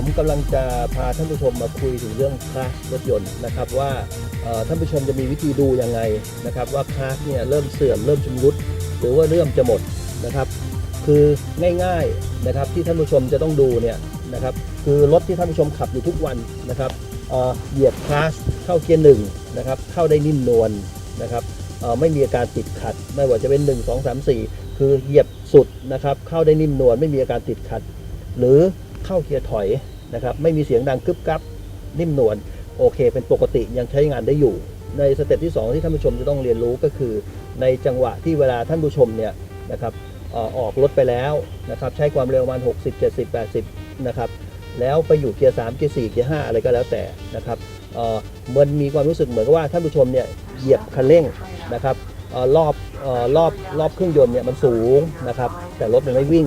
ผมกำลังจะพาท่านผู้ชมมาคุยถึงเรื่องคลาสรถยนต์นะครับว่าท่านผู้ชมจะมีวิธีดูยังไงนะครับว่าคลาสเนี่ยเริ่มเสื่อมเริ่มชำรุดหรือว่าเริ่มจะหมดนะครับคือง่ายๆนะครับที่ท่านผู้ชมจะต้องดูเนี่ยนะครับคือรถที่ท่านผู้ชมขับอยู่ทุกวันนะครับเหยียบคลาสเข้าเกียร์หนึ่งนะครับเข้าได้นิ่มนวลนะครับไม่มีอาการติดขัดไม่ว่าจะเป็น1 2 3 4คือเหยียบสุดนะครับเข้าได้นิ่มนวลไม่มีอาการติดขัดหรือเข้าเกียร์ถอยนะครับไม่มีเสียงดังกึบกับนิ่มนวลโอเคเป็นปกติยังใช้งานได้อยู่ในสเต็ปที่2ที่ท่านผู้ชมจะต้องเรียนรู้ก็คือในจังหวะที่เวลาท่านผู้ชมเนี่ยนะครับออกรถไปแล้วนะครับใช้ความเร็วประมาณ60 70 80นะครับแล้วไปอยู่เกียร์3เกียร์4เกียร์5อะไรก็แล้วแต่นะครับมันมีความรู้สึกเหมือนกับว่าท่านผู้ชมเนี่ยเหยียบคันเร่งนะครับรอบเครื่องยนต์เนี่ยมันสูงนะครับแต่รถมันไม่วิ่ง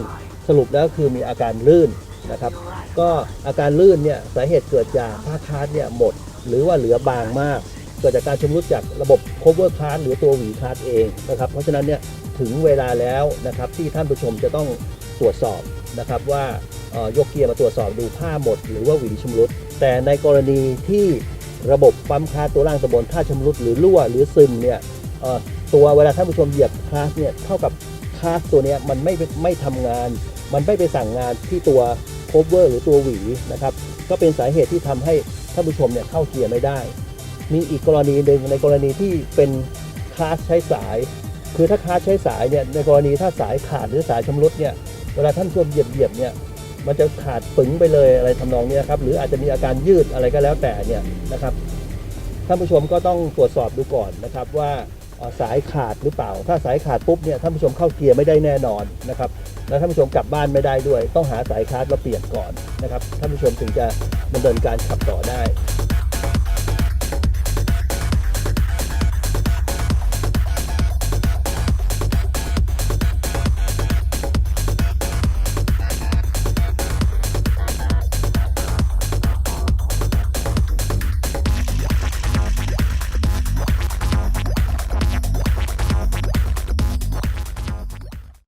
สรุปแล้วคือมีอาการลื่นนะครับก็อาการลื่นเนี่ยสาเหตุเกิดจากผ้าคาร์ดเนี่ยหมดหรือว่าเหลือบางมากเกิดจากการชำรุดจากระบบ cover card หรือตัวหวีคาร์ดเองนะครับเพราะฉะนั้นเนี่ยถึงเวลาแล้วนะครับที่ท่านผู้ชมจะต้องตรวจสอบนะครับว่ายกเกียร์มาตรวจสอบดูผ้าหมดหรือว่าหวีชำรุดแต่ในกรณีที่ระบบปั๊มคาร์ดตัวล่างตัวบนถ้าชำรุดหรือรั่วหรือซึมเนี่ยตัวเวลาท่านผู้ชมเหยียบคลาสเนี่ยเท่ากับคลาสตัวนี้มันไม่ทำงานมันไม่ไปสั่งงานที่ตัวโคเวอร์หรือตัวหวีนะครับก็เป็นสาเหตุที่ทำให้ท่านผู้ชมเนี่ยเข้าเกียร์ไม่ได้มีอีกกรณีหนึ่งในกรณีที่เป็นคลาสใช้สายคือถ้าคลาสใช้สายเนี่ยในกรณีถ้าสายขาดหรือสายชำรุดเนี่ยเวลาท่านผู้ชมเหยียบเนี่ยมันจะขาดปึ๋งไปเลยอะไรทำนองนี้ครับหรืออาจจะมีอาการยืดอะไรก็แล้วแต่เนี่ยนะครับท่านผู้ชมก็ต้องตรวจสอบดูก่อนนะครับว่าสายขาดหรือเปล่าถ้าสายขาดปุ๊บเนี่ยท่านผู้ชมเข้าเกียร์ไม่ได้แน่นอนนะครับแล้วท่านผู้ชมกลับบ้านไม่ได้ด้วยต้องหาสายคาร์ดมาเปลี่ยนก่อนนะครับท่านผู้ชมถึงจะดำเนินการขับต่อได้